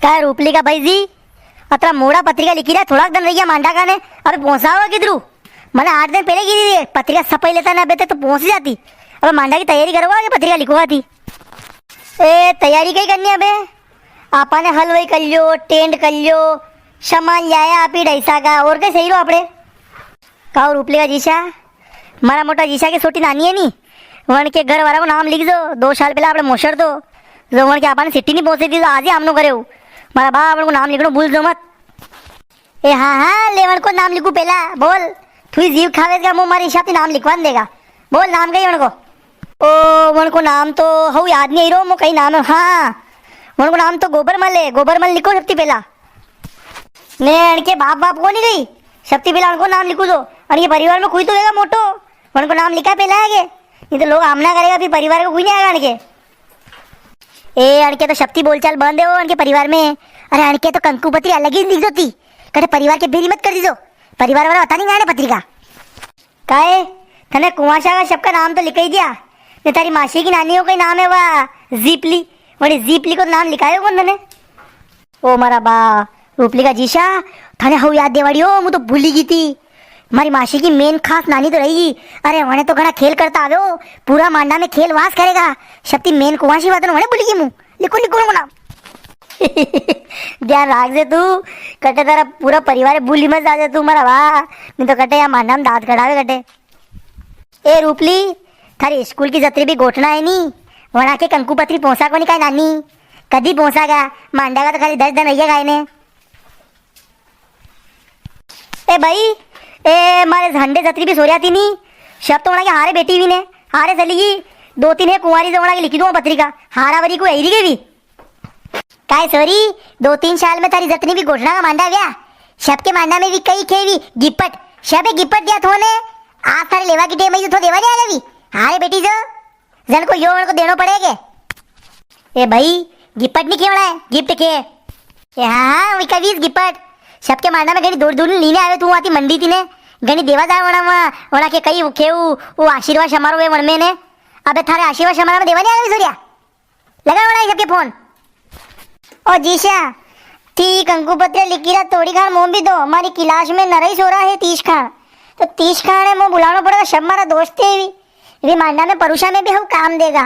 काय रूपली का भाई जी अतरा मोड़ा पत्रिका लिखी रहा थोड़ा दिन रही मांडा का ने अबे पहुंचावा किधरू मैंने 8 दिन पहले की थी पत्रिका सफाई लेता ना अबे तो पहुंच ही जाती। अब मांडा की तैयारी करवा के पत्रिका लिखवा थी। ए तैयारी कहीं करनी अबे आपा ने हलवाई कर लियो टेंट कर लियो सामान लाया आप ही ढैसा का और कहीं सही रो आपड़े का रूपली का जीशा मारा मोटा जीशा की छोटी नानी है नी वन के घर वाला को नाम लिख दो 2 साल पहले आपने मोशर दो जो वन के आपने सिटी नहीं पहुंची थी तो आज ही हमनो करे हो मारा बा अपन को नाम लिखना भूल दो मत। ए हाँ हाँ लेवन को नाम लिखू पहला बोल थोड़ी जीव खावेगा मुँह मारे हिसाब से नाम लिखवा देगा बोल नाम कही वन को ओ वन को नाम तो हूँ याद नहीं रो मो कहीं नाम है हाँ वन को नाम तो गोबरमल है गोबरमल लिखो सबसे पहला ने अणके बाप बाप को नहीं गई सबसे पहला उनको नाम लिखू दो अणके परिवार में कोई तो होगा मोटो वन को नाम लिखा पहला आगे नहीं तो लोग आमना करेगा फिर परिवार को कोई नहीं आएगा अणके ए अणके तो शक्ति बोलचाल बंद है वो अणके परिवार में अरे अणके तो कंकु पत्री अलग ही लिख दो ती कटे परिवार के बेरी मत कर दीजो परिवार वाला बता नहीं गाने पत्रिका काहे तने कुआशा का सबका नाम तो लिख ही दिया ने तारी मासी की नानी हो कोई नाम है वाह जीपली वही जीपली को नाम लिखायो कौन तने ओ मारा बा रूपली का जीशा थाने हूँ याद देवाड़ी हो मुझे तो भूली गई थी हमारी मासी की मेन खास नानी तो रहेगी अरे वने तो घना खेल करता आवे हो पूरा मांडा में खेल वास करेगा शक्ति मेन कुआशी बात वने भूली गई मुँह लिखो लिखो ना ध्यान राख दे तू कटे तारा पूरा परिवार भूली मत जा तू मारा वाह नहीं तो कटे या मांडा में दांत कटावे कटे ए रूपली थारी स्कूल की जत्री भी गोठना है नी वना के कंकु पत्री पहुंचा को नहीं का नानी कदी पहुंचागा मांडा का तो खाली 10 दिन रहिएगा इन्हें ए भाई ए मारे झंडे जत्री भी सोरिया थी नी शब तो के हारे बेटी भी ने हारे चली गई 2-3 है कुंवारी जो की लिखी दूँ पत्रिका हारावरी को एरी गई भी काय सॉरी 2-3 साल में तारी जतनी भी घोषणा का मांडा गया शब के मांडा में भी कई खेवी गिपट शबे गिपट दिया थोने आज थारे लेवा की टेम तो देवा नहीं आया भी हारे बेटी जो जन को यो को देना पड़ेगा ए भाई गिपट नहीं खेवड़ा है गिफ्ट के ए हाँ कभी गिपट शब के मांडा में घनी दूर दूर लीने आवे तू आती मंडी थी ने घनी देवा जा वणा के कई खेऊ वो आशीर्वाद समारोह है वण में ने अबे थारे आशीर्वाद समारोह में देवा नहीं आवे सूर्या लगा वणा सबके फोन ओ जीशा ठीक अंकु पत्र लिखी रहा थोड़ी खान मोम भी दो हमारी क्लास में नरई सो रहा है 30 खान तो 30 खान है मैं बुलाना पड़ेगा सब हमारा दोस्त है भी मांडा में परुषा में भी हम काम देगा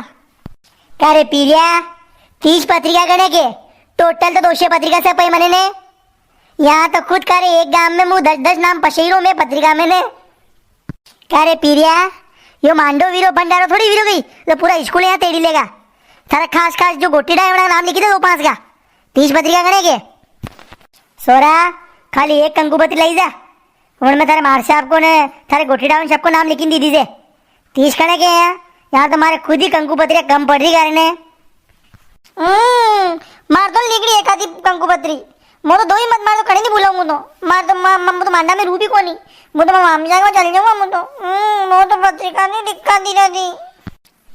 क्या रे पीरिया 30 पत्रिका करने के टोटल तो 200 पत्रिका से पै मने ने यहाँ तो खुद करे एक गांव में मुँह 10-10 नाम पशेरों में पत्रिका में ने क्या रे पीरिया यो मांडो वीरो भंडारो थोड़ी वीरो गई तो पूरा स्कूल यहाँ तेड़ी लेगा थारा खास खास जो गोटी डाय नाम लिखी थे 2-5 का 30 पत्रिका करेंगे सोरा खाली एक कंकु पत्री लाई जा उनमें थारे मार साहब को ने थारे गोटी डाउन सबको नाम लिखी दी दीजिए 30 करने के यहाँ तुम्हारे खुद ही कंकु पत्रिका कम पड़ रही करने मार तो लिख रही एक आधी कंकु पत्री मैं तो 2 ही मत मार तो खड़े नहीं बुलाऊंगा तो मार तो मांडा में रूबी को नहीं मैं तो मामी जाएगा चल जाऊंगा मैं तो पत्रिका नहीं लिखा दी ना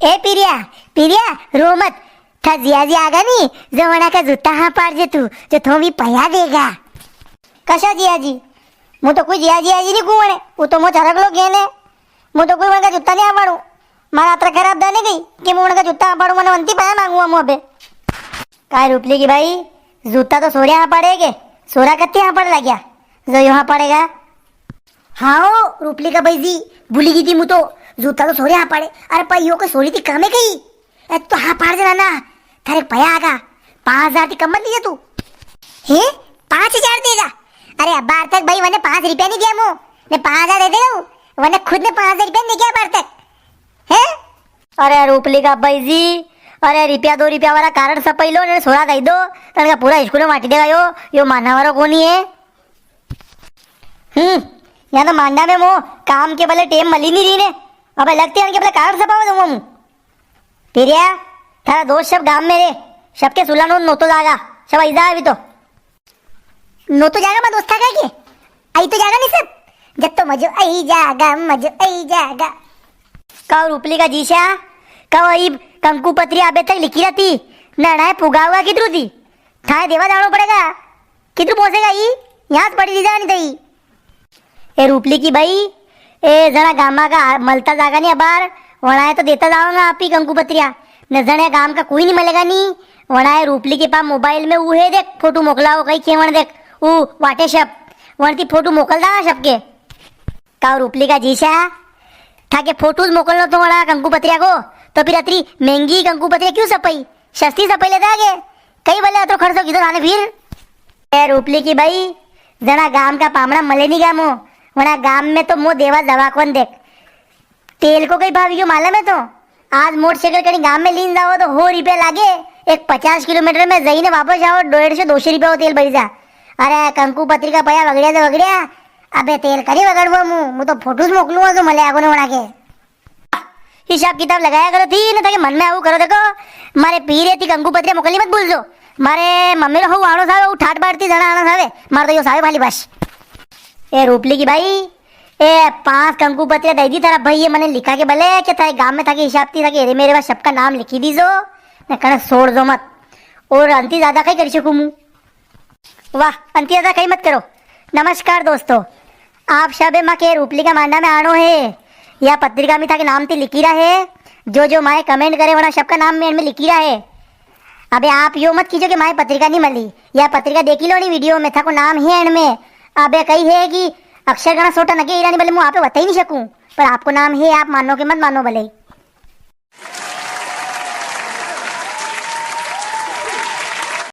ए पीरिया रो मत था जिया जी आगा नहीं जो वना का जूता हाँ पार जे तू जो थो भी पया देगा कशा जिया जी मैं तो कोई जिया जी नहीं कुआने वो तो मो चरक लोग गए ने मैं तो कोई वनका जूता नहीं पाड़ू मारा अത്ര खराब दाने गई कि मैं वनका जूता पाड़ू मैंने वंती पाया मांगूंगा मुँह पे काय रूपली की भाई जूता तो सोरे यहाँ पड़ेगे सोरा कत्ते यहाँ पड़ लग गया जो यहाँ पड़ेगा हाँ रूपली का भाई जी भूली गई थी मुँह तो जूता तो सोरे यहाँ पड़े अरे पाई को सोरी थी कमे गई तो हाँ पाड़ देना ना थारे पया आगा 5,000 कम मत लीजिए तू हे 5,000 देगा अरे अब बार तक भाई मैंने 5 रुपया नहीं दिया मुँह ने 5,000 दे देगा वरना खुद ने 5,000 रुपया नहीं दिया बार तक है अरे रूपली का भाई जी अरे ₹1-2 रुपया वाला कारण सब पहलो ने सोरा दई दो तनका पूरा स्कूल में माटी देगा यो मानना वाला कोनी है यहाँ तो मांडा में मो काम के भले टेम मली नहीं रही ने अब लगते हैं कि कारण सपावा दूंगा मुँह पीरिया थारा दोस्त सब गांव में रे सबके सुला नो तो जागा सब ऐसा अभी तो नो तो जागा मैं दोस्त था के आई तो जागा नहीं सब जब तो मजो आई जागा मजो आई जागा का रूपली का जीशा का वही कंकु पत्री आबे तक लिखी रहती नड़ा पुगा हुआ किधरू थी थाने देवा जाना पड़ेगा किधरू पहुंचेगा ये यहाँ पड़ी दी जानी थी ए रूपली की भाई ए जरा गामा का मलता जागा नहीं अबार वना है तो देता जाऊंगा आप ही कंकु पत्रिया न जने गांव का कोई नहीं मिलेगा नहीं वणा रूपली के पास मोबाइल में वो है देख फोटो मोकलाओ कई केवण देख वो वाटे शप वणती फोटो मोकलदा ना सबके का रूपली का जीशा था के फोटोज मोकलनो तो वणा कंकु पत्रिया को तो फिर अतरी महंगी कंकु पत्रिया क्यों सपई सस्ती सपई लेता आगे कई भले अतो खर्चो कीधो थाने फिर ए रूपली की भाई जना गाम का पामड़ा मले नहीं गामो वणा गाम में तो मो देवा दवा कौन देख तेल को कई भाव क्यों मालूम है तो आज मोटरसाइकिल कहीं गांव में लीन जाओ तो 100 रुपया लागे एक 50 किलोमीटर में जईने वापस आओ 150-200 रुपया तेल भरी जा अरे कंकु पत्रिका पया वगड़िया तो वगड़िया अबे तेल करी वगड़वो मु तो फोटोज मोकलूंगा तो मले आगो ने वणा के हिसाब किताब लगाया करो थी ने ताके मन में आવું करो देखो मारे पीरे थी कंकु पत्रिया मोकली मत भूलजो मारे मम्मी रो आणो सावे ठाट बाड़ती जणा आणो सावे मार तो यो सावे भाली बस ए रूपली की भाई ए 5 कंकु पत्रिया दे दी तारा भाई ये मैंने लिखा के भले के तारे गांव में थाके हिसाब थी थाके मेरे पास सबका नाम लिखी दीजो ने कने छोड़ दो मत और अंती ज्यादा कई कर सकूं मु वाह अंती ज्यादा कई मत करो। नमस्कार दोस्तों आप सब माँ के रूपली का मांडा में आनो है या पत्रिका में थाके नाम थी लिखी रहा है जो माए कमेंट करे वना सबका नाम में लिखी रहा है। अबे आप यो मत कीजिए कि माए पत्रिका नहीं मिली या पत्रिका देखी लो नहीं वीडियो में था को नाम है एंड में अबे कही है कि अक्षर गणा सोटा नगे ईरानी भले मुँह आप बता ही नहीं सकूं पर आपको नाम है आप मानो के मत मानो भले।